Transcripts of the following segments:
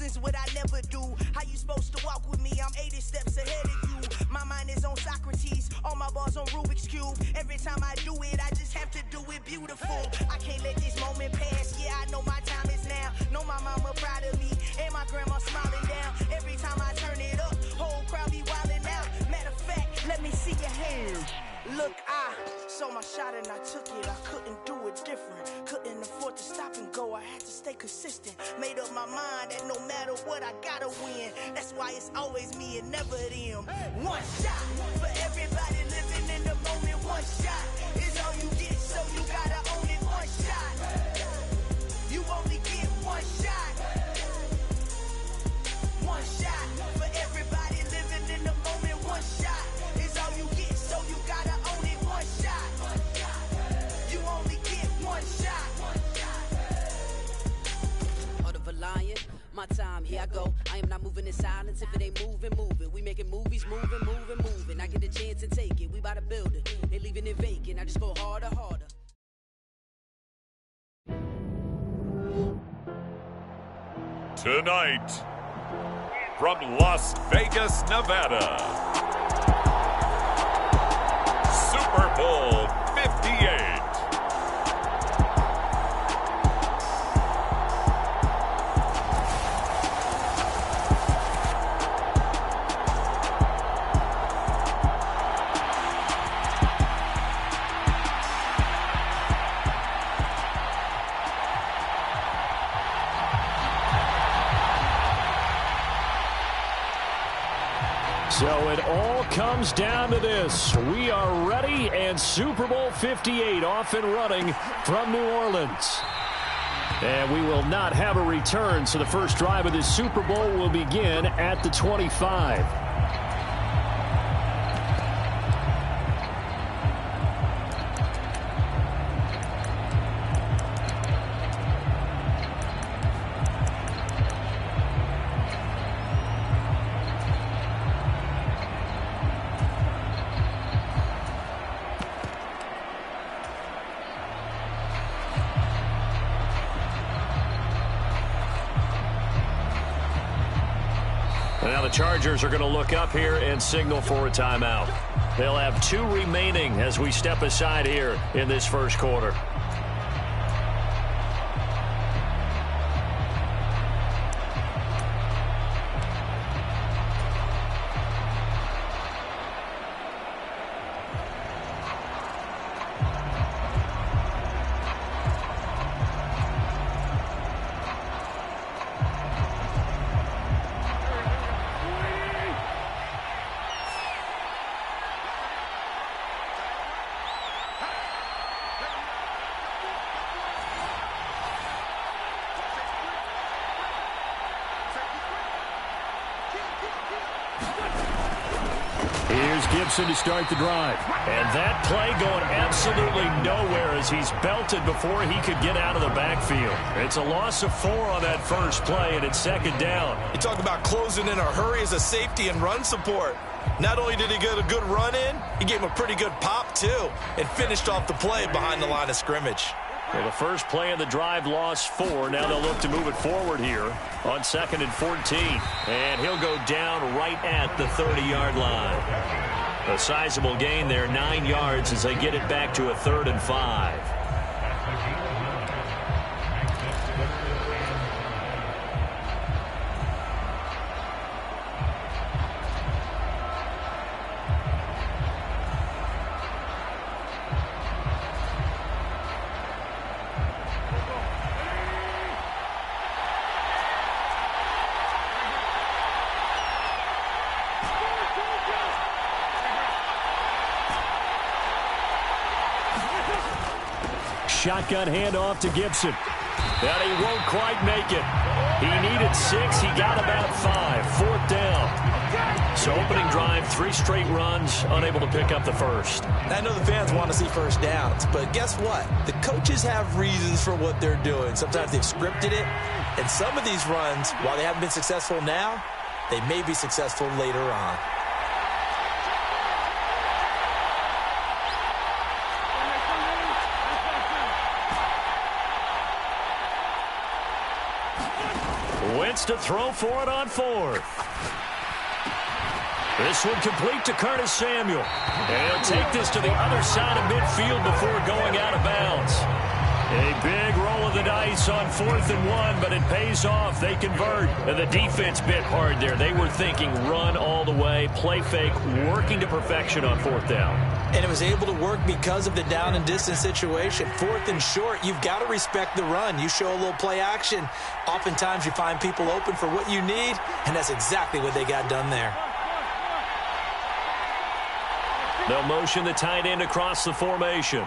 thousands, what I never do. How you supposed to walk with me? I'm 80 steps ahead of you. My mind is on Socrates, all my bars on Rubik's Cube. Every time I do it, I just have to do it beautiful. I can't let this moment pass, yeah, I know my time is now. Know my mama proud of me, and my grandma smiling down. Every time I turn it up, whole crowd be wildin' out. Matter of fact, let me see your hands. Look, I saw my shot and I took it. I couldn't do it different. Couldn't afford to stop and go. I had to stay consistent. Made up my mind that no matter what, I gotta win. That's why it's always me and never them. One shot for everybody living in the moment. One shot is all you get, so you gotta own it. One shot. You only get one shot. One shot for everybody living in the moment. One shot is all you get, so you gotta own it. One shot. You only get one shot. Heart of a lion, my time, here I go. I am not moving in silence. If it ain't moving, move it. We making movies, moving. I get a chance and take it. We bout to build it. They leaving it vacant. I just go harder. Tonight, from Las Vegas, Nevada, Super Bowl 58. So it all comes down to this. We are ready, and Super Bowl 58 off and running from New Orleans. And we will not have a return, so the first drive of this Super Bowl will begin at the 25. Now the Chargers are going to look up here and signal for a timeout. They'll have 2 remaining as we step aside here in this first quarter. Here's Gibson to start the drive. And that play going absolutely nowhere as he's belted before he could get out of the backfield. It's a loss of 4 on that first play, and it's second down. You talk about closing in a hurry as a safety and run support. Not only did he get a good run in, he gave him a pretty good pop, too, and finished off the play behind the line of scrimmage. Well, the first play of the drive lost 4. Now they'll look to move it forward here on 2nd and 14. And he'll go down right at the 30-yard line. A sizable gain there, 9 yards as they get it back to a 3rd and 5. Shotgun handoff to Gibson. And he won't quite make it. He needed 6. He got about 5. 4th down. So opening drive, 3 straight runs, unable to pick up the first. I know the fans want to see first downs, but guess what? The coaches have reasons for what they're doing. Sometimes they've scripted it, and some of these runs, while they haven't been successful now, they may be successful later on. Wentz to throw for it on fourth. This one complete to Curtis Samuel. And he'll take this to the other side of midfield before going out of bounds. A big roll of the dice on 4th and 1, but it pays off. They convert. And the defense bit hard there. They were thinking run all the way, play fake, working to perfection on 4th down. And it was able to work because of the down and distance situation. 4th and short, you've got to respect the run. You show a little play action. Oftentimes you find people open for what you need, and that's exactly what they got done there. They'll motion the tight end across the formation.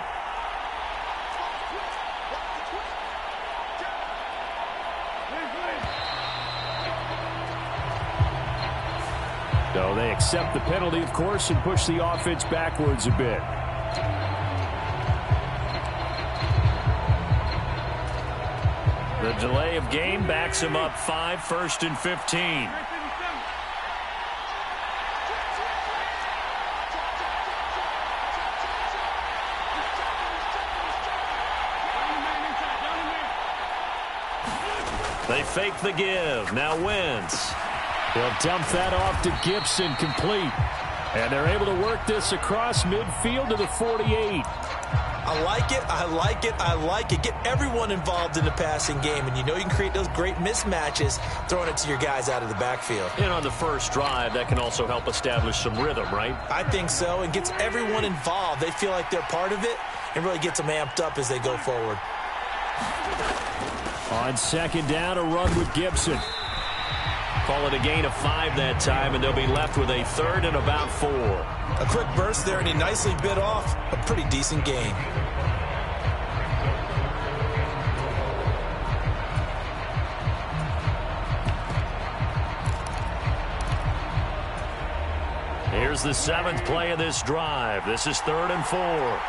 So they accept the penalty, of course, and push the offense backwards a bit. The delay of game backs him up 5, 1st and 15. They fake the give. Now Wentz. They'll dump that off to Gibson, complete. And they're able to work this across midfield to the 48. I like it, I like it, I like it. Get everyone involved in the passing game, and you know you can create those great mismatches throwing it to your guys out of the backfield. And on the first drive, that can also help establish some rhythm, right? I think so, and gets everyone involved. They feel like they're part of it and really gets them amped up as they go forward. On 2nd down, a run with Gibson. Call it a gain of 5 that time, and they'll be left with a 3rd and about 4. A quick burst there, and he nicely bit off a pretty decent gain. Here's the 7th play of this drive. This is 3rd and 4.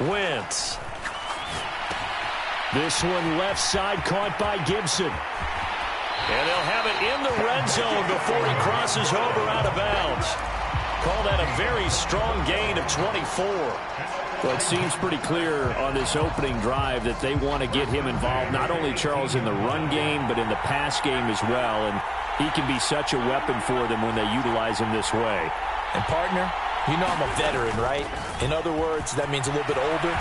Wentz. This one left side caught by Gibson. And they'll have it in the red zone before he crosses over out of bounds. Call that a very strong gain of 24. Well, it seems pretty clear on this opening drive that they want to get him involved, not only, Charles, in the run game, but in the pass game as well. And he can be such a weapon for them when they utilize him this way. And, partner, you know I'm a veteran, right? In other words, that means a little bit older.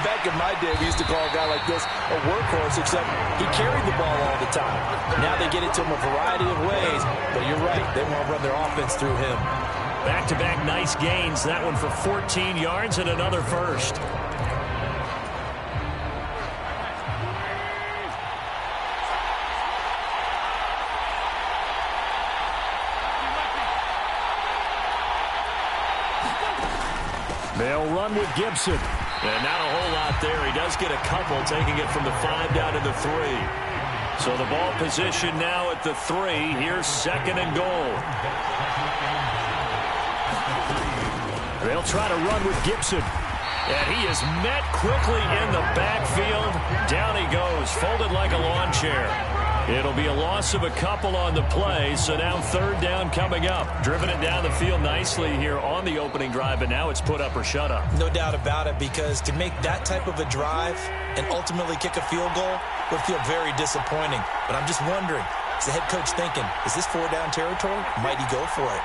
Back in my day, we used to call a guy like this a workhorse, except he carried the ball all the time. Now they get it to him a variety of ways, but you're right, they want to run their offense through him. Back-to-back nice gains. That one for 14 yards and another first. They'll run with Gibson. And not a whole lot there. He does get a couple, taking it from the 5 down to the 3. So the ball position now at the 3. Here's 2nd and goal. They'll try to run with Gibson. And he is met quickly in the backfield. Down he goes, folded like a lawn chair. It'll be a loss of a couple on the play, so now 3rd down coming up. Driven it down the field nicely here on the opening drive, but now it's put up or shut up. No doubt about it, because to make that type of a drive and ultimately kick a field goal would feel very disappointing. But I'm just wondering, is the head coach thinking, is this 4-down territory? Might he go for it?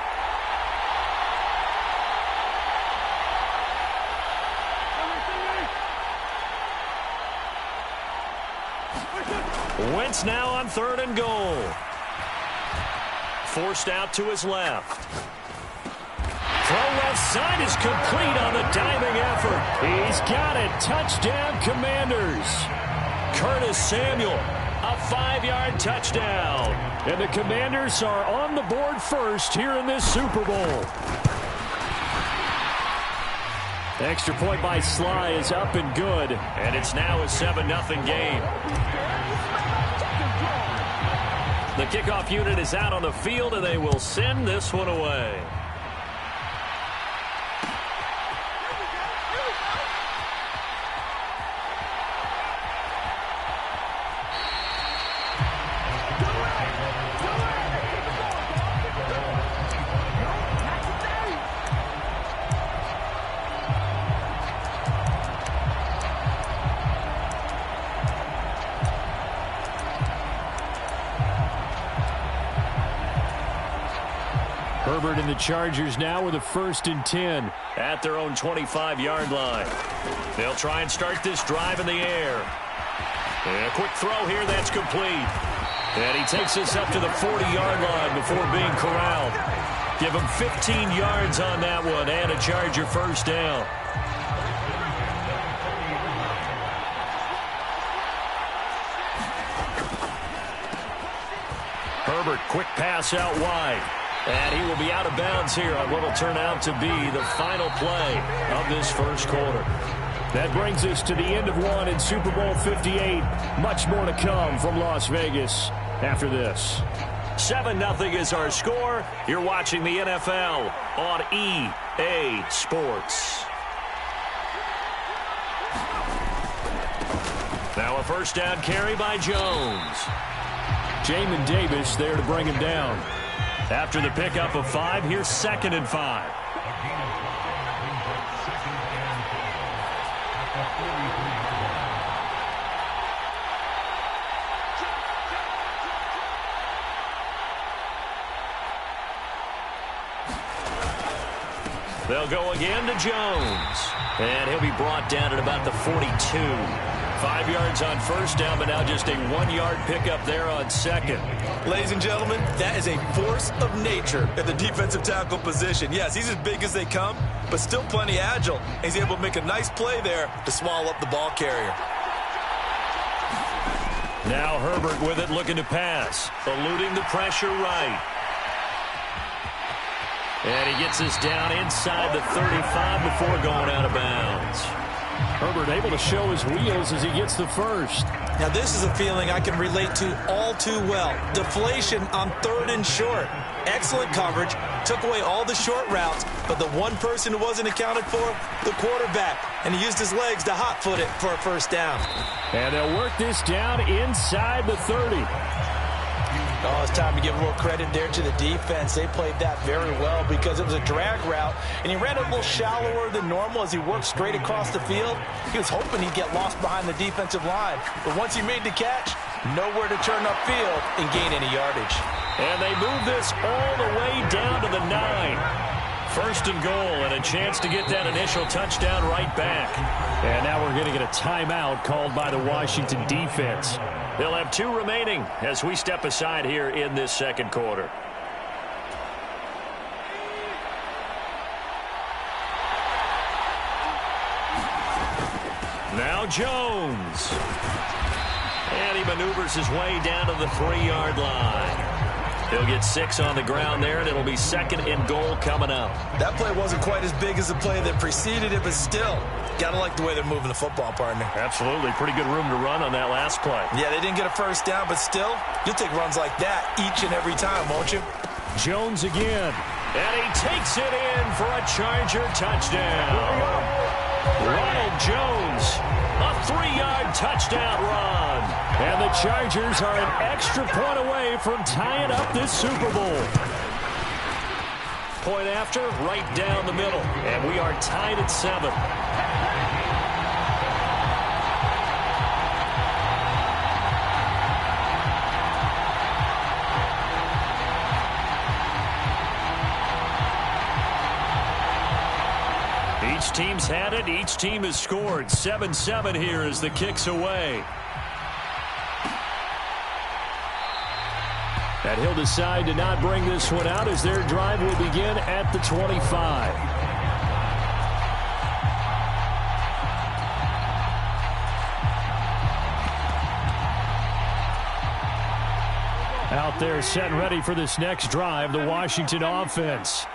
Wentz now on 3rd and goal. Forced out to his left. Throw left side is complete on the diving effort. He's got it. Touchdown, Commanders. Curtis Samuel, a 5-yard touchdown. And the Commanders are on the board first here in this Super Bowl. Extra point by Sly is up and good. And it's now a 7-0 game. The kickoff unit is out on the field, and they will send this one away. And the Chargers now with a 1st and 10 at their own 25-yard line. They'll try and start this drive in the air. And a quick throw here, that's complete. And he takes us up to the 40-yard line before being corralled. Give him 15 yards on that one and a Charger 1st down. Herbert, quick pass out wide. And he will be out of bounds here on what will turn out to be the final play of this 1st quarter. That brings us to the end of one in Super Bowl 58. Much more to come from Las Vegas after this. 7-0 is our score. You're watching the NFL on EA Sports. Now a 1st down carry by Jones. Jamin Davis there to bring him down. After the pickup of 5, here's 2nd and 5. They'll go again to Jones. And he'll be brought down at about the 42. 5 yards on 1st down, but now just a 1-yard pickup there on 2nd. Ladies and gentlemen, that is a force of nature at the defensive tackle position. Yes, he's as big as they come, but still plenty agile. He's able to make a nice play there to swallow up the ball carrier. Now Herbert with it, looking to pass. Eluding the pressure right. And he gets us down inside the 35 before going out of bounds. Herbert able to show his wheels as he gets the 1st. Now this is a feeling I can relate to all too well. Deflation on 3rd and short. Excellent coverage. Took away all the short routes, but the one person who wasn't accounted for, the quarterback. And he used his legs to hot-foot it for a 1st down. And they'll work this down inside the 30. Oh, it's time to give a little credit there to the defense. They played that very well because it was a drag route, and he ran a little shallower than normal as he worked straight across the field. He was hoping he'd get lost behind the defensive line, but once he made the catch, nowhere to turn upfield and gain any yardage. And they move this all the way down to the 9. 1st and goal, and a chance to get that initial touchdown right back. And now we're going to get a timeout called by the Washington defense. They'll have 2 remaining as we step aside here in this 2nd quarter. Now Jones. And he maneuvers his way down to the 3-yard line. He'll get 6 on the ground there, and it'll be 2nd and goal coming up. That play wasn't quite as big as the play that preceded it, but still, got to like the way they're moving the football, partner. Absolutely. Pretty good room to run on that last play. Yeah, they didn't get a 1st down, but still, you'll take runs like that each and every time, won't you? Jones again. And he takes it in for a Charger touchdown. Ronald Jones, a 3-yard touchdown run. And the Chargers are an extra point away from tying up this Super Bowl. Point after, right down the middle. And we are tied at 7. Each team's had it. Each team has scored. 7-7 here as the kick's away. And he'll decide to not bring this one out as their drive will begin at the 25. Out there set and ready for this next drive, the Washington offense.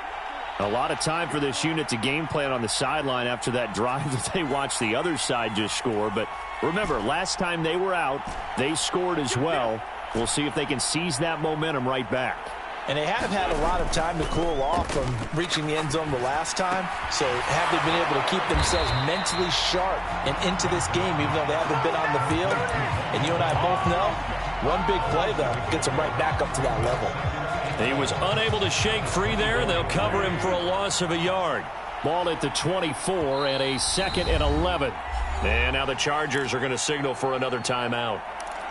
A lot of time for this unit to game plan on the sideline after that drive that they watched the other side just score. But remember, last time they were out, they scored as well. We'll see if they can seize that momentum right back. And they have had a lot of time to cool off from reaching the end zone the last time. So have they been able to keep themselves mentally sharp and into this game, even though they haven't been on the field? And you and I both know, one big play, though, gets them right back up to that level. He was unable to shake free there. They'll cover him for a loss of a yard. Ball at the 24 and a 2nd and 11. And now the Chargers are going to signal for another timeout.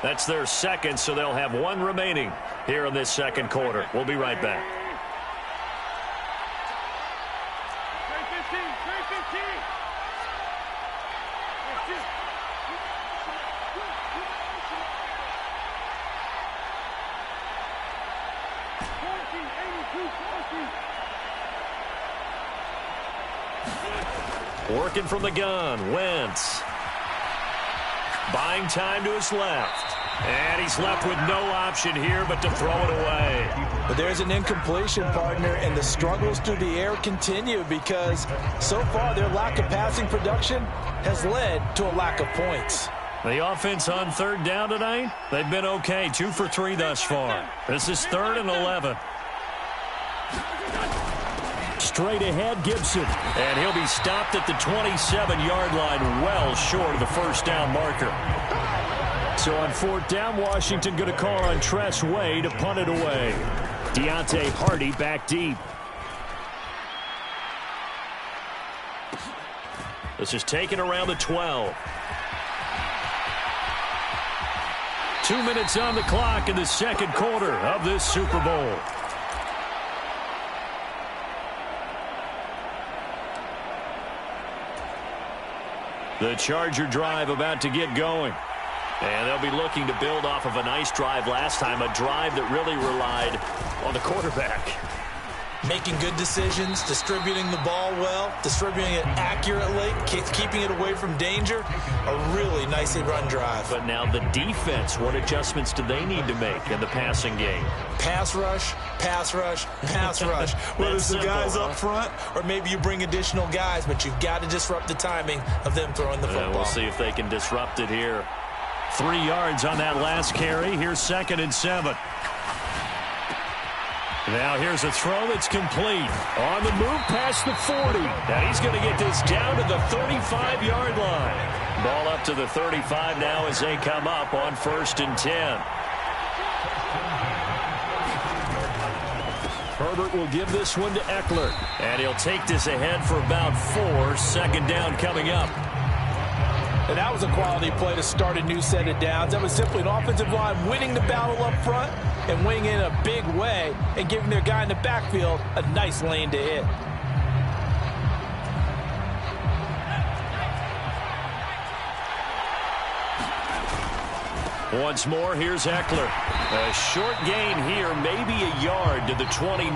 That's their 2nd, so they'll have 1 remaining here in this 2nd quarter. We'll be right back. Working from the gun, Wentz. Buying time to his left. And he's left with no option here but to throw it away. But there's an incompletion, partner, and the struggles through the air continue because so far their lack of passing production has led to a lack of points. The offense on third down tonight, they've been okay. 2 for 3 thus far. This is 3rd and 11. Straight ahead, Gibson. And he'll be stopped at the 27-yard line, well short of the first down marker. So on 4th down, Washington going to call on Tress Way to punt it away. Deontay Hardy back deep. This is taken around the 12. 2 minutes on the clock in the second quarter of this Super Bowl. The Charger drive about to get going. And they'll be looking to build off of a nice drive last time, a drive that really relied on the quarterback. Making good decisions, distributing the ball well, distributing it accurately, keeping it away from danger. A really nicely run drive. But now the defense, what adjustments do they need to make in the passing game? Pass rush, pass rush, pass rush. Whether it's the guys up front or maybe you bring additional guys, but you've got to disrupt the timing of them throwing the football. We'll see if they can disrupt it here. 3 yards on that last carry. Here's 2nd and 7. Now here's a throw that's complete. On the move past the 40. And he's going to get this down to the 35-yard line. Ball up to the 35 now as they come up on 1st and 10. Herbert will give this one to Eckler. And he'll take this ahead for about 4. 2nd down coming up. And that was a quality play to start a new set of downs. That was simply an offensive line winning the battle up front and winning in a big way and giving their guy in the backfield a nice lane to hit. Once more, here's Eckler. A short gain here, maybe a yard to the 29.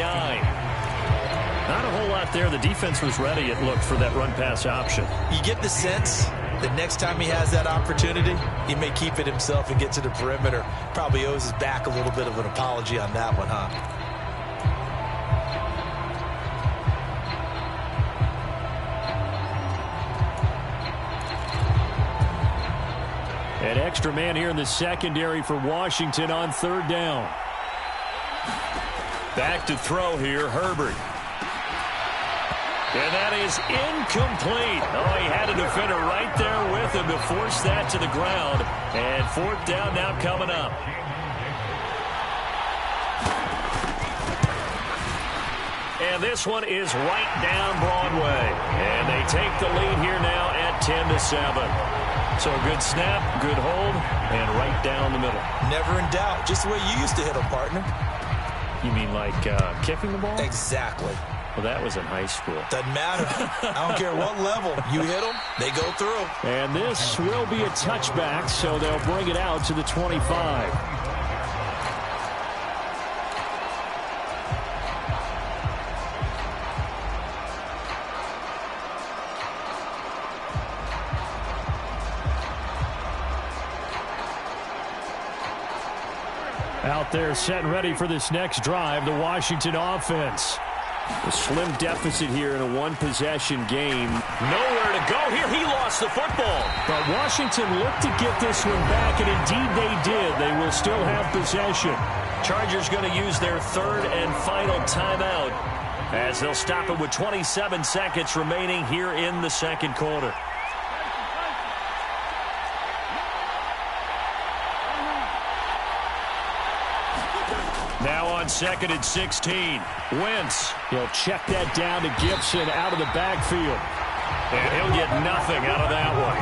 Not a whole lot there. The defense was ready, it looked, for that run-pass option. You get the sense that next time he has that opportunity, he may keep it himself and get to the perimeter. Probably owes his back a little bit of an apology on that one, huh? An extra man here in the secondary for Washington on 3rd down. Back to throw here, Herbert. And that is incomplete. Oh, he had a defender right there with him to force that to the ground. And 4th down now coming up. And this one is right down Broadway. And they take the lead here now at 10-7. So a good snap, good hold, and right down the middle. Never in doubt. Just the way you used to hit them, partner. You mean like kicking the ball? Exactly. Well, that was in high school. Doesn't matter. I don't care what level. You hit them, they go through. And this will be a touchback, so they'll bring it out to the 25. Out there set and ready for this next drive, the Washington offense. A slim deficit here in a one-possession game. Nowhere to go here. He lost the football. But Washington looked to get this one back, and indeed they did. They will still have possession. Chargers going to use their 3rd and final timeout as they'll stop it with 27 seconds remaining here in the second quarter. Now on 2nd and 16. Wentz. He'll check that down to Gibson out of the backfield. And he'll get nothing out of that one.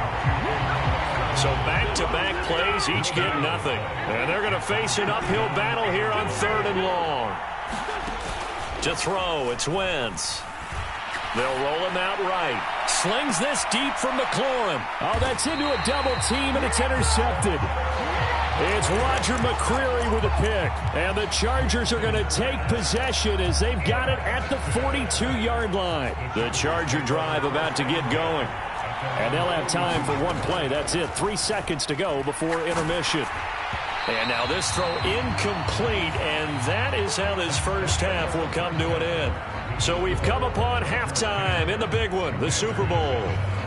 So back-to-back plays, each get nothing. And they're going to face an uphill battle here on 3rd and long. To throw, it's Wentz. They'll roll him out right. slings this deep from McLaurin. Oh, that's into a double team, and it's intercepted. It's Roger McCreary with a pick. And the Chargers are going to take possession as they've got it at the 42-yard line. The Charger drive about to get going. And they'll have time for one play. That's it. 3 seconds to go before intermission. And now this throw incomplete, and that is how this first half will come to an end. So we've come upon halftime in the big one, the Super Bowl.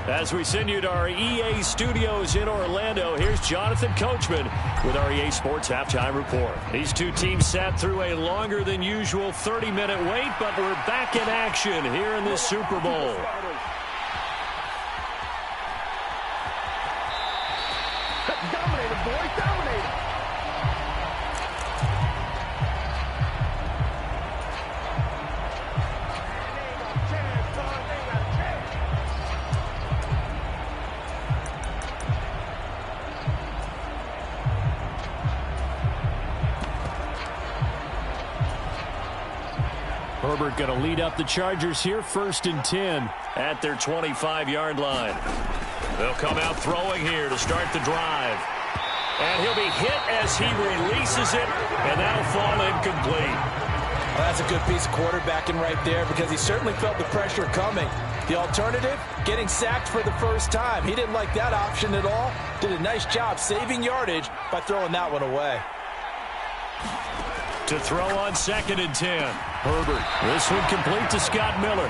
As we send you to our EA studios in Orlando, here's Jonathan Coachman with our EA Sports Halftime Report. These two teams sat through a longer than usual 30-minute wait, but we're back in action here in this Super Bowl. Dominated, boys, dominated. Herbert going to lead up the Chargers here, 1st and 10 at their 25-yard line. They'll come out throwing here to start the drive. And he'll be hit as he releases it, and that'll fall incomplete. Well, that's a good piece of quarterbacking right there because he certainly felt the pressure coming. The alternative, getting sacked for the first time. He didn't like that option at all. Did a nice job saving yardage by throwing that one away. To throw on 2nd and 10. Herbert. This one complete to Scott Miller.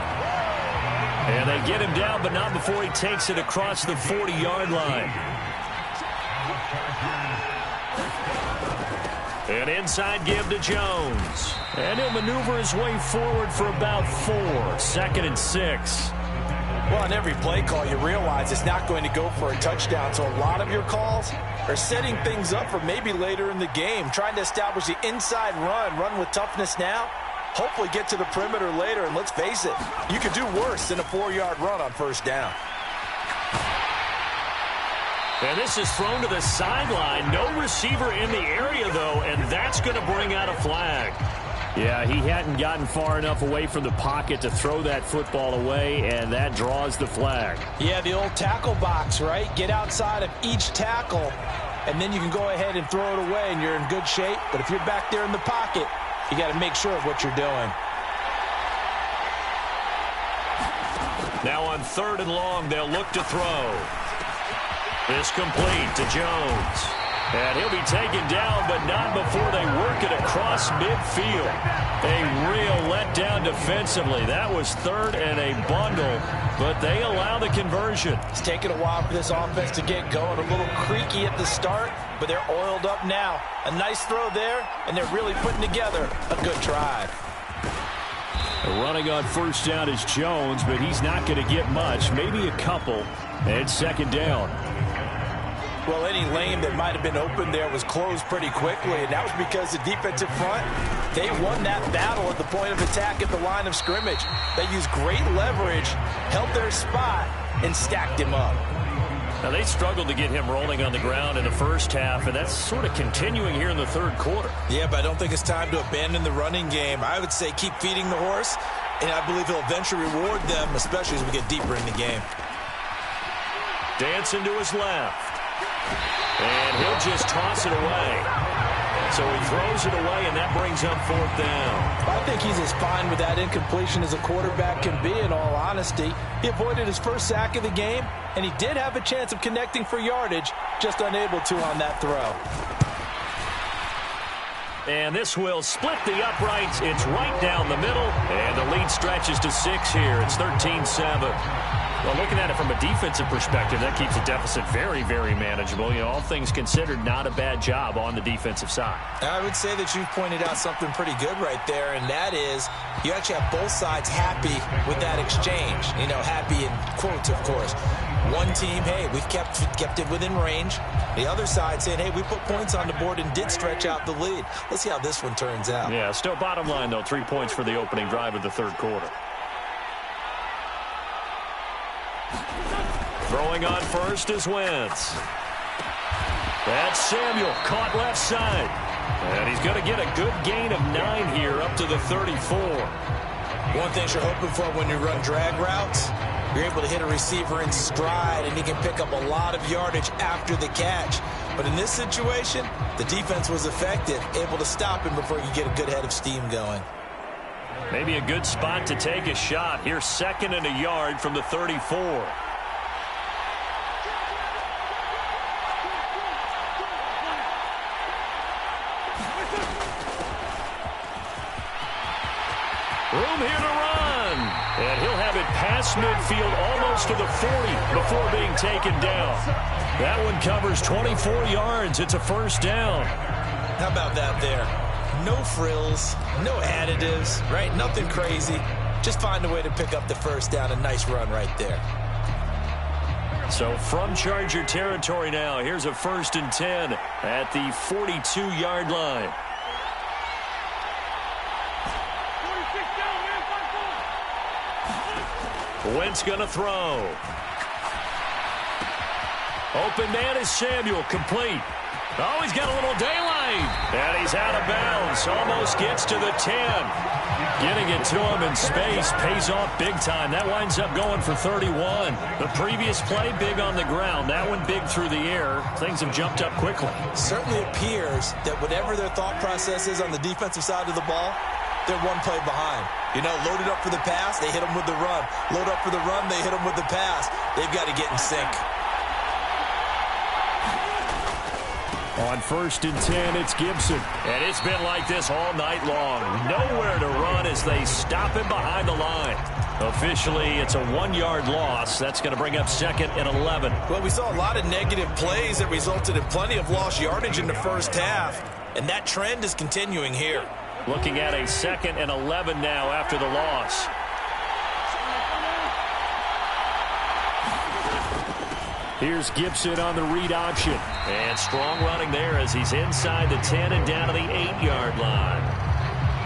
And they get him down, but not before he takes it across the 40-yard line. An inside give to Jones. And he'll maneuver his way forward for about 4. 2nd and 6. Well, on every play call, you realize it's not going to go for a touchdown. So a lot of your calls are setting things up for maybe later in the game, trying to establish the inside run with toughness now, hopefully get to the perimeter later. And let's face it, you could do worse than a 4-yard run on 1st down. And this is thrown to the sideline. No receiver in the area, though, and that's going to bring out a flag. Yeah, he hadn't gotten far enough away from the pocket to throw that football away, and that draws the flag. Yeah, the old tackle box, right? Get outside of each tackle, and then you can go ahead and throw it away, and you're in good shape. But if you're back there in the pocket, you got to make sure of what you're doing. Now on 3rd and long, they'll look to throw. This complete to Jones. And he'll be taken down, but not before they work it across midfield. A real letdown defensively. That was 3rd and a bundle, but they allow the conversion. It's taken a while for this offense to get going. A little creaky at the start, but they're oiled up now. A nice throw there, and they're really putting together a good drive. Running on 1st down is Jones, but he's not going to get much, maybe a couple, and 2nd down. Well, any lane that might have been open there was closed pretty quickly, and that was because the defensive front, they won that battle at the point of attack at the line of scrimmage. They used great leverage, held their spot, and stacked him up. Now, they struggled to get him rolling on the ground in the first half, and that's sort of continuing here in the 3rd quarter. Yeah, but I don't think it's time to abandon the running game. I would say keep feeding the horse, and I believe he'll eventually reward them, especially as we get deeper in the game. Dancing to his left. And he'll just toss it away. So he throws it away, and that brings up 4th down. I think he's as fine with that incompletion as a quarterback can be, in all honesty. He avoided his first sack of the game, and he did have a chance of connecting for yardage, just unable to on that throw. And this will split the uprights. It's right down the middle, and the lead stretches to 6 here. It's 13-7. Well, looking at it from a defensive perspective, that keeps the deficit very, very manageable. You know, all things considered, not a bad job on the defensive side. I would say that you've pointed out something pretty good right there, and that is you actually have both sides happy with that exchange. You know, happy in quotes, of course. One team, hey, we've kept it within range. The other side saying, hey, we put points on the board and did stretch out the lead. Let's see how this one turns out. Yeah, still bottom line, though, 3 points for the opening drive of the 3rd quarter. Throwing on 1st is Wentz. That's Samuel, caught left side. And he's going to get a good gain of 9 here up to the 34. One thing you're hoping for when you run drag routes, You're able to hit a receiver in stride, and he can pick up a lot of yardage after the catch. But in this situation, the defense was effective, able to stop him before he could get a good head of steam going. Maybe a good spot to take a shot. Here's 2nd and a yard from the 34. Room here to run. And he'll have it past midfield almost to the 40 before being taken down. That one covers 24 yards. It's a first down. How about that there? No frills, no additives, right? Nothing crazy. Just find a way to pick up the first down. A nice run right there. So from Charger territory now, here's a 1st and 10 at the 42-yard line. Wentz going to throw. Open man is Samuel, complete. Oh, he's got a little daylight. And he's out of bounds. Almost gets to the 10. Getting it to him in space pays off big time. That winds up going for 31. The previous play, big on the ground. That one big through the air. Things have jumped up quickly. Certainly appears that whatever their thought process is on the defensive side of the ball, they're one play behind. You know, loaded up for the pass, they hit them with the run. Load up for the run, they hit them with the pass. They've got to get in sync. On 1st and 10, it's Gibson. And it's been like this all night long. Nowhere to run as they stop him behind the line. Officially, it's a 1-yard loss. That's going to bring up 2nd and 11. Well, we saw a lot of negative plays that resulted in plenty of lost yardage in the first half. And that trend is continuing here. Looking at a 2nd and 11 now after the loss. Here's Gibson on the read option. And strong running there as he's inside the 10 and down to the 8-yard line.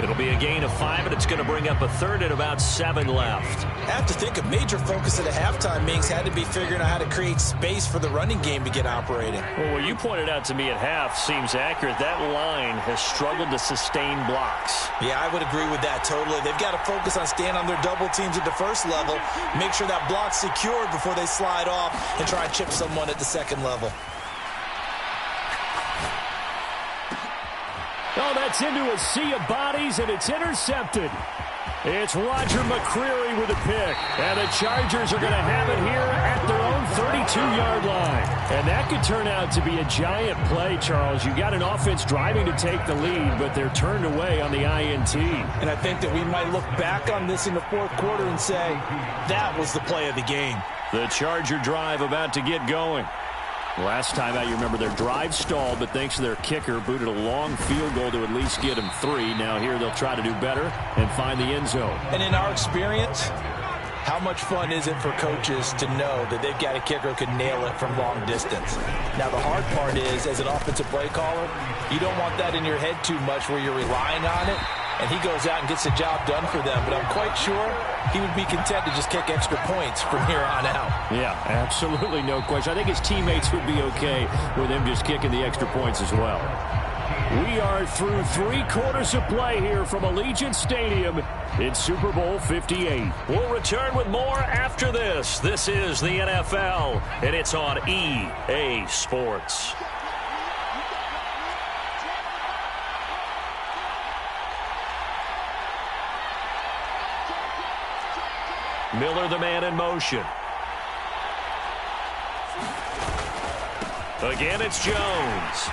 It'll be a gain of 5, and it's going to bring up a 3rd and about 7 left. I have to think a major focus at a halftime means had to be figuring out how to create space for the running game to get operating. Well, what you pointed out to me at half seems accurate. That line has struggled to sustain blocks. Yeah, I would agree with that totally. They've got to focus on staying on their double teams at the first level, make sure that block's secured before they slide off and try and chip someone at the second level. Oh, that's into a sea of bodies, and it's intercepted. It's Roger McCreary with a pick. And the Chargers are going to have it here at their own 32-yard line. And that could turn out to be a giant play, Charles. You got an offense driving to take the lead, but they're turned away on the INT. And I think that we might look back on this in the fourth quarter and say, that was the play of the game. The Charger drive about to get going. Last time out, you remember their drive stalled, but thanks to their kicker, booted a long field goal to at least get them 3. Now here they'll try to do better and find the end zone. And in our experience, how much fun is it for coaches to know that they've got a kicker who can nail it from long distance? Now, the hard part is, as an offensive play caller, you don't want that in your head too much where you're relying on it, and he goes out and gets the job done for them. But I'm quite sure he would be content to just kick extra points from here on out. Yeah, absolutely no question. I think his teammates would be okay with him just kicking the extra points as well. We are through 3 quarters of play here from Allegiant Stadium in Super Bowl 58. We'll return with more after this. This is the NFL, and it's on EA Sports. Miller, the man in motion. Again, it's Jones.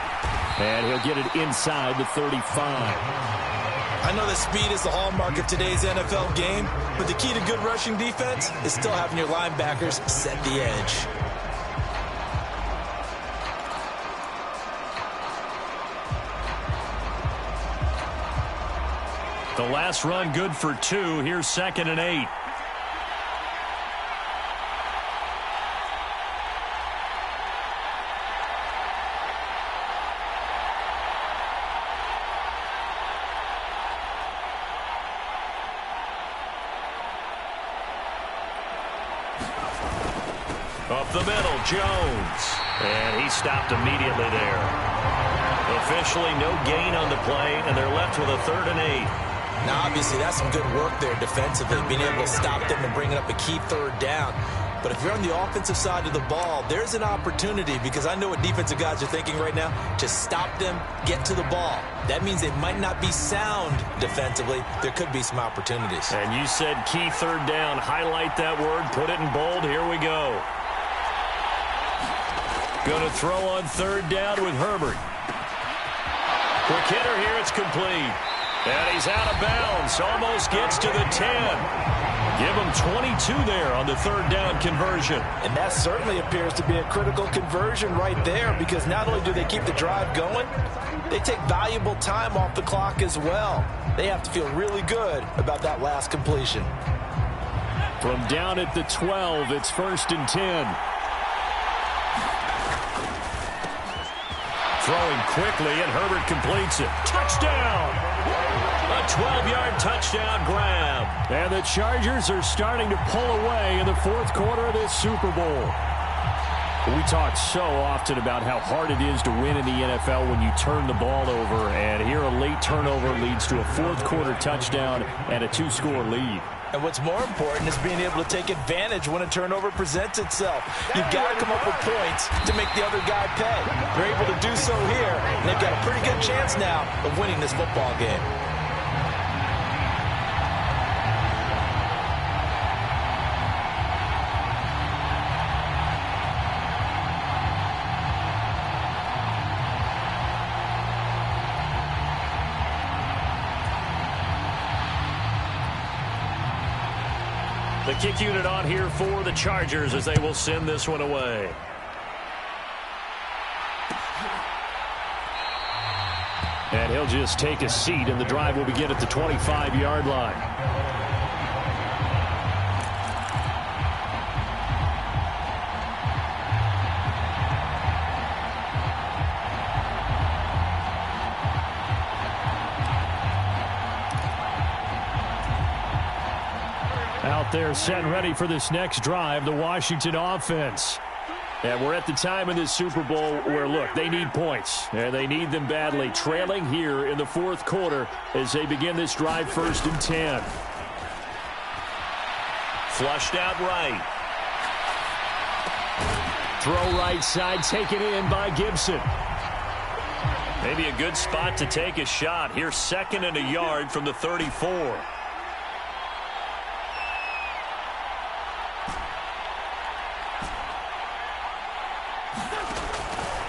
And he'll get it inside the 35. I know that speed is the hallmark of today's NFL game, but the key to good rushing defense is still having your linebackers set the edge. The last run good for 2. Here's 2nd and 8. Up the middle, Jones. And he stopped immediately there. Officially no gain on the play, and they're left with a 3rd and 8. Now, obviously, that's some good work there defensively, being able to stop them and bringing up a key third down. But if you're on the offensive side of the ball, there's an opportunity, because I know what defensive guys are thinking right now. Just stop them, get to the ball. That means they might not be sound defensively. There could be some opportunities. And you said key third down. Highlight that word. Put it in bold. Here we go. Going to throw on third down with Herbert. Quick hitter here. It's complete. And he's out of bounds. Almost gets to the 10. Give him 22 there on the third down conversion. And that certainly appears to be a critical conversion right there, because not only do they keep the drive going, they take valuable time off the clock as well. They have to feel really good about that last completion. From down at the 12, it's 1st and 10. Throwing quickly, and Herbert completes it. Touchdown! A 12-yard touchdown grab. And the Chargers are starting to pull away in the fourth quarter of this Super Bowl. We talk so often about how hard it is to win in the NFL when you turn the ball over. And here a late turnover leads to a fourth quarter touchdown and a 2-score lead. And what's more important is being able to take advantage when a turnover presents itself. You've got to come up with points to make the other guy pay. They're able to do so here, and they've got a pretty good chance now of winning this football game. The kick unit on here for the Chargers as they will send this one away. And he'll just take a seat, and the drive will begin at the 25-yard line. Out there set and ready for this next drive, the Washington offense. And we're at the time in this Super Bowl where, look, they need points. And they need them badly. Trailing here in the fourth quarter as they begin this drive, 1st and 10. Flushed out right. Throw right side, taken in by Gibson. Maybe a good spot to take a shot. Here, 2nd and a yard from the 34.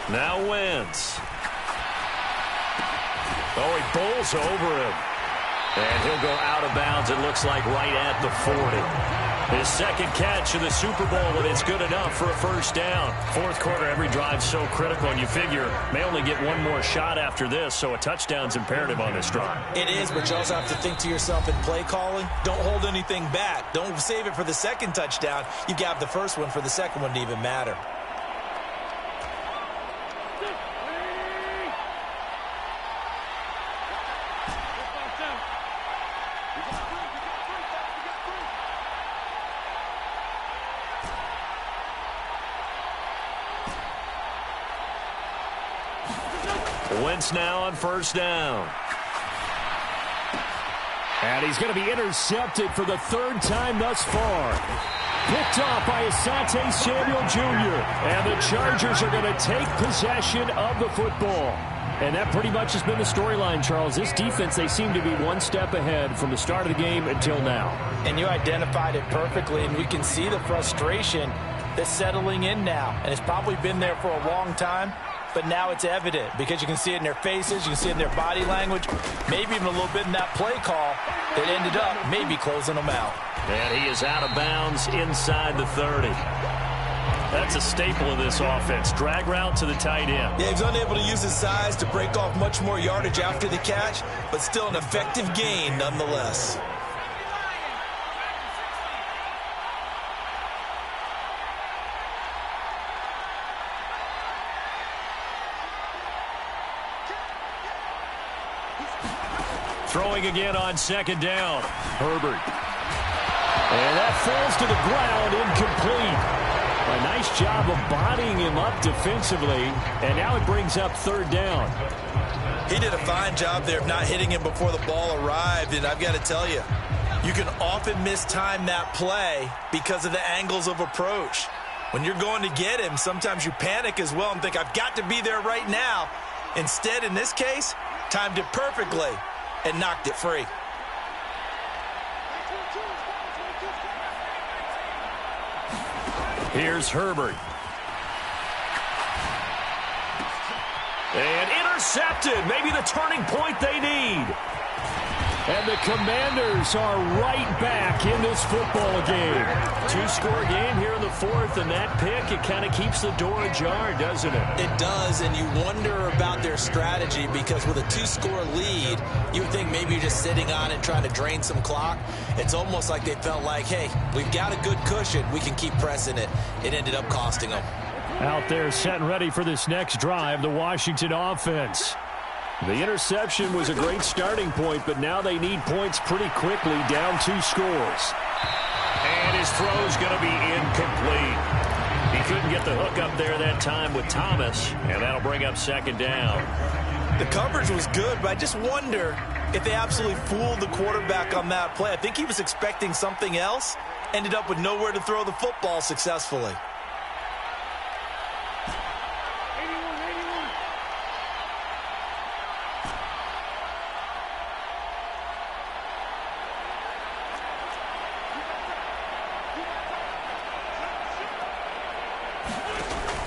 Now Wentz. Oh, he bowls over him. And he'll go out of bounds, it looks like, right at the 40. His 2nd catch of the Super Bowl, and it's good enough for a 1st down. Fourth quarter, every drive's so critical, and you figure may only get one more shot after this, so a touchdown's imperative on this drive. It is, but you also have to think to yourself in play calling, don't hold anything back. Don't save it for the 2nd touchdown. You got the first one for the 2nd one to even matter. Wentz now on 1st down. And he's going to be intercepted for the 3rd time thus far. Picked off by Asante Samuel Jr. And the Chargers are going to take possession of the football. And that pretty much has been the storyline, Charles. This defense, they seem to be one step ahead from the start of the game until now. And you identified it perfectly, and we can see the frustration that's settling in now. And it's probably been there for a long time. But now it's evident because you can see it in their faces, you can see it in their body language, maybe even a little bit in that play call that ended up maybe closing them out. And he is out of bounds inside the 30. That's a staple of this offense. Drag route to the tight end. Yeah, he's unable to use his size to break off much more yardage after the catch, but still an effective gain nonetheless. Throwing again on 2nd down. Herbert. And that falls to the ground, incomplete. A nice job of bodying him up defensively, and now it brings up third down. He did a fine job there of not hitting him before the ball arrived, and I've got to tell you, you can often mistime that play because of the angles of approach. When you're going to get him, sometimes you panic as well and think, I've got to be there right now. Instead, in this case, timed it perfectly and knocked it free. Here's Herbert. And intercepted. Maybe the turning point they need. And the Commanders are right back in this football game. Two-score game here in the fourth, and that pick, it kind of keeps the door ajar, doesn't it? It does, and you wonder about their strategy because with a two-score lead, you would think maybe you're just sitting on it trying to drain some clock. It's almost like they felt like, hey, we've got a good cushion. We can keep pressing it. It ended up costing them. Out there set and ready for this next drive, the Washington offense. The interception was a great starting point, but now they need points pretty quickly, down 2 scores. And his throw's going to be incomplete. He couldn't get the hook up there that time with Thomas, and that'll bring up second down. The coverage was good, but I just wonder if they absolutely fooled the quarterback on that play. I think he was expecting something else, ended up with nowhere to throw the football successfully.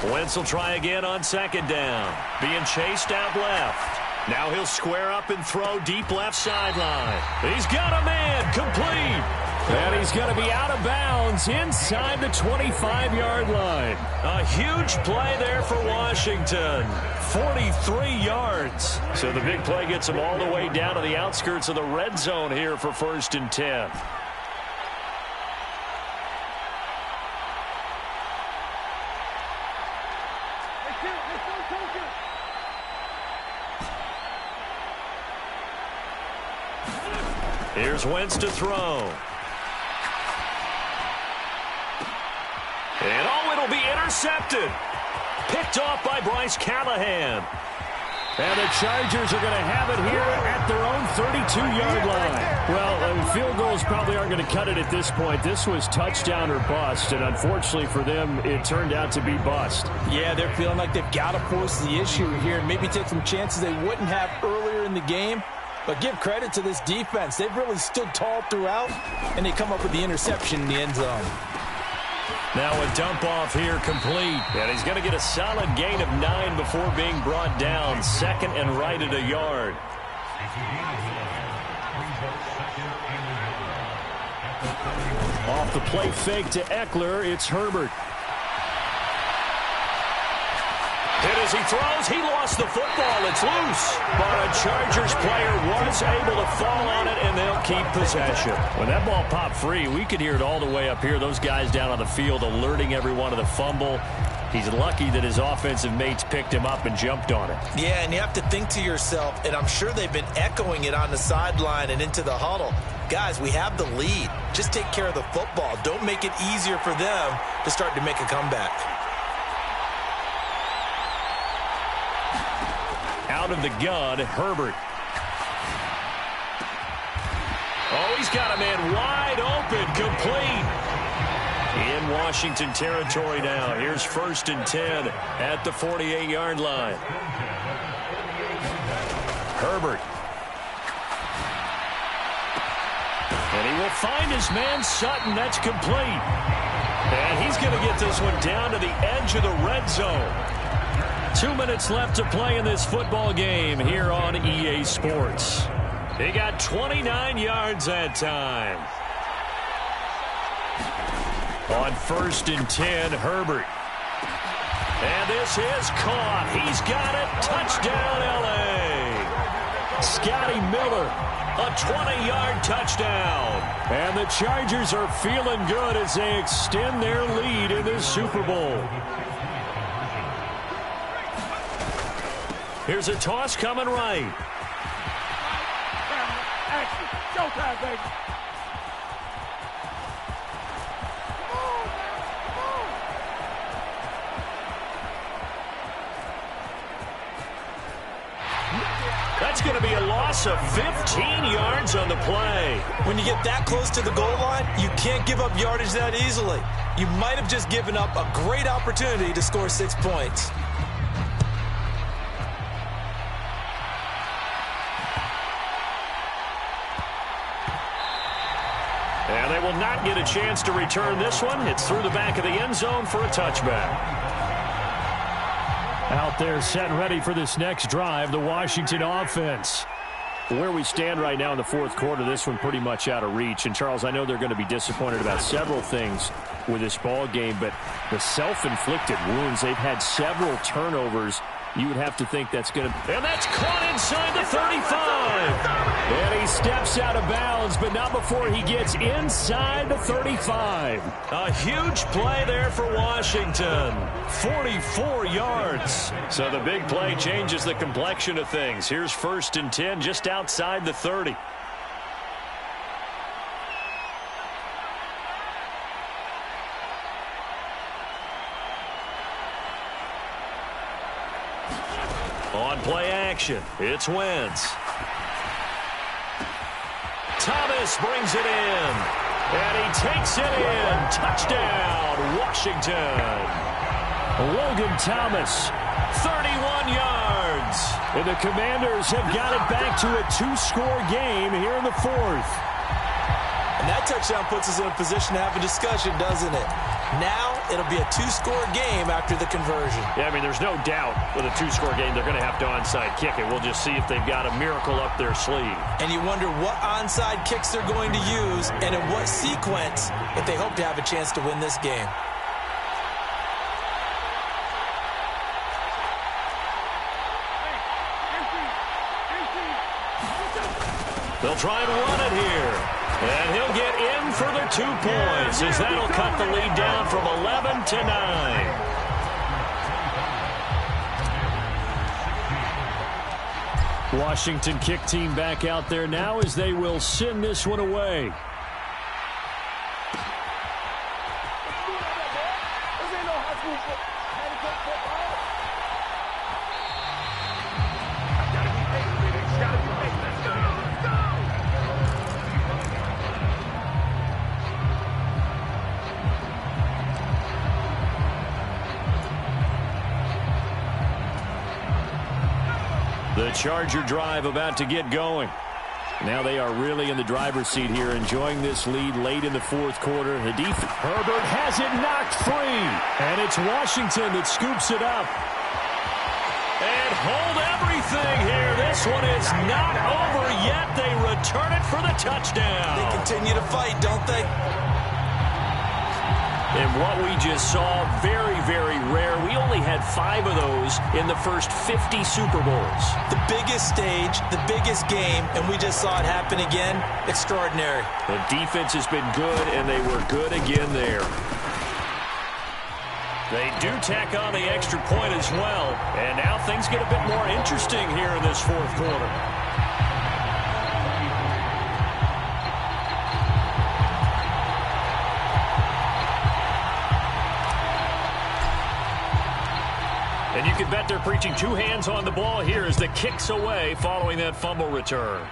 Wentz will try again on second down. Being chased out left. Now he'll square up and throw deep left sideline. He's got a man complete. And he's going to be out of bounds inside the 25-yard line. A huge play there for Washington. 43 yards. So the big play gets him all the way down to the outskirts of the red zone here for 1st and 10. Here's Wentz to throw. And it'll be intercepted. Picked off by Bryce Callahan. And the Chargers are going to have it here at their own 32-yard line. Well, field goals probably aren't going to cut it at this point. This was touchdown or bust, and unfortunately for them, it turned out to be bust. Yeah, they're feeling like they've got to force the issue here and maybe take some chances they wouldn't have earlier in the game. But give credit to this defense. They've really stood tall throughout, and they come up with the interception in the end zone. Now a dump off here complete. And he's going to get a solid gain of 9 before being brought down. 2nd and right at a yard. Off the play fake to Eckler, it's Herbert. Hit as he throws, he lost the football, it's loose. But a Chargers player was able to fall on it, and they'll keep possession. When that ball popped free, we could hear it all the way up here. Those guys down on the field alerting everyone of the fumble. He's lucky that his offensive mates picked him up and jumped on it. Yeah, and you have to think to yourself, and I'm sure they've been echoing it on the sideline and into the huddle. Guys, we have the lead. Just take care of the football. Don't make it easier for them to start to make a comeback. Out of the gun, Herbert. Oh, he's got a man wide open, complete. In Washington territory now. Here's 1st and 10 at the 48-yard line. Herbert. And he will find his man Sutton. That's complete. And he's going to get this one down to the edge of the red zone. 2 minutes left to play in this football game here on EA Sports. He got 29 yards that time. On 1st and 10, Herbert. And this is caught. He's got it. Touchdown, L.A. Scotty Miller, a 20-yard touchdown. And the Chargers are feeling good as they extend their lead in this Super Bowl. Here's a toss coming right. Action. Showtime, baby. That's going to be a loss of 15 yards on the play. When you get that close to the goal line, you can't give up yardage that easily. You might have just given up a great opportunity to score 6 points. And they will not get a chance to return this one. It's through the back of the end zone for a touchback. Out there set and ready for this next drive, the Washington offense. Where we stand right now in the fourth quarter, this one pretty much out of reach. And, Charles, I know they're going to be disappointed about several things with this ball game, but the self-inflicted wounds, they've had several turnovers. You would have to think that's going to... And that's caught inside the 35. And he steps out of bounds, but not before he gets inside the 35. A huge play there for Washington. 44 yards. So the big play changes the complexion of things. Here's 1st and 10 just outside the 30. On play action, it's Wentz. Thomas brings it in, and he takes it in. Touchdown, Washington. Logan Thomas, 31 yards. And the Commanders have got it back to a 2-score game here in the fourth. And that touchdown puts us in a position to have a discussion, doesn't it? Now it'll be a 2-score game after the conversion. Yeah, I mean, there's no doubt with a 2-score game they're going to have to onside kick it. We'll just see if they've got a miracle up their sleeve. And you wonder what onside kicks they're going to use and in what sequence if they hope to have a chance to win this game. They'll try and run it here. And he'll get in for the 2 points as that'll cut the lead down from 11 to 9. Washington kick team back out there now as they will send this one away. The Charger drive about to get going. Now they are really in the driver's seat here, enjoying this lead late in the fourth quarter. The defense. Herbert has it knocked free, and it's Washington that scoops it up. And hold everything here. This one is not over yet. They return it for the touchdown. They continue to fight, don't they? And what we just saw, very, very rare. We only had 5 of those in the first 50 Super Bowls. The biggest stage, the biggest game, and we just saw it happen again. Extraordinary. The defense has been good, and they were good again there. They do tack on the extra point as well. And now things get a bit more interesting here in this fourth quarter. And you can bet they're preaching 2 hands on the ball here as the kick's away following that fumble return.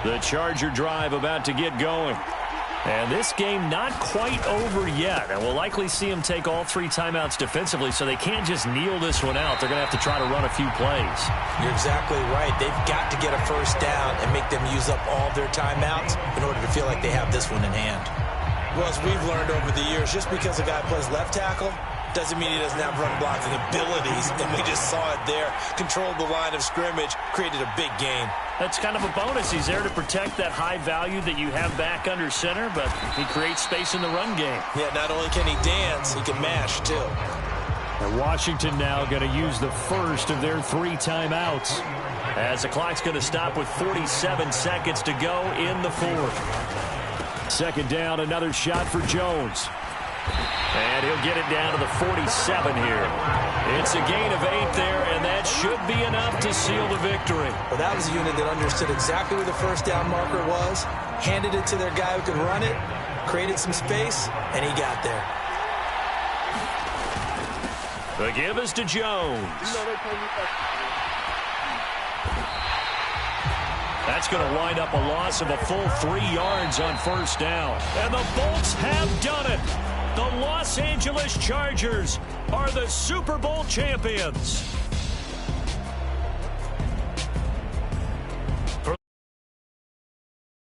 The Charger drive about to get going. And this game not quite over yet. And we'll likely see them take all 3 timeouts defensively, so they can't just kneel this one out. They're going to have to try to run a few plays. You're exactly right. They've got to get a first down and make them use up all their timeouts in order to feel like they have this one in hand. Well, as we've learned over the years, just because a guy plays left tackle doesn't mean he doesn't have run blocking abilities, and we just saw it there. Controlled the line of scrimmage, created a big game. That's kind of a bonus. He's there to protect that high value that you have back under center, but he creates space in the run game. Yeah, not only can he dance, he can mash, too. And Washington now going to use the first of their 3 timeouts, as the clock's going to stop with 47 seconds to go in the fourth. Second down, another shot for Jones. And he'll get it down to the 47 here. It's a gain of 8 there, and that should be enough to seal the victory. Well, that was a unit that understood exactly where the first down marker was, handed it to their guy who could run it, created some space, and he got there. The give is to Jones. That's going to wind up a loss of a full 3 yards on first down. And the Bolts have done it. The Los Angeles Chargers are the Super Bowl champions.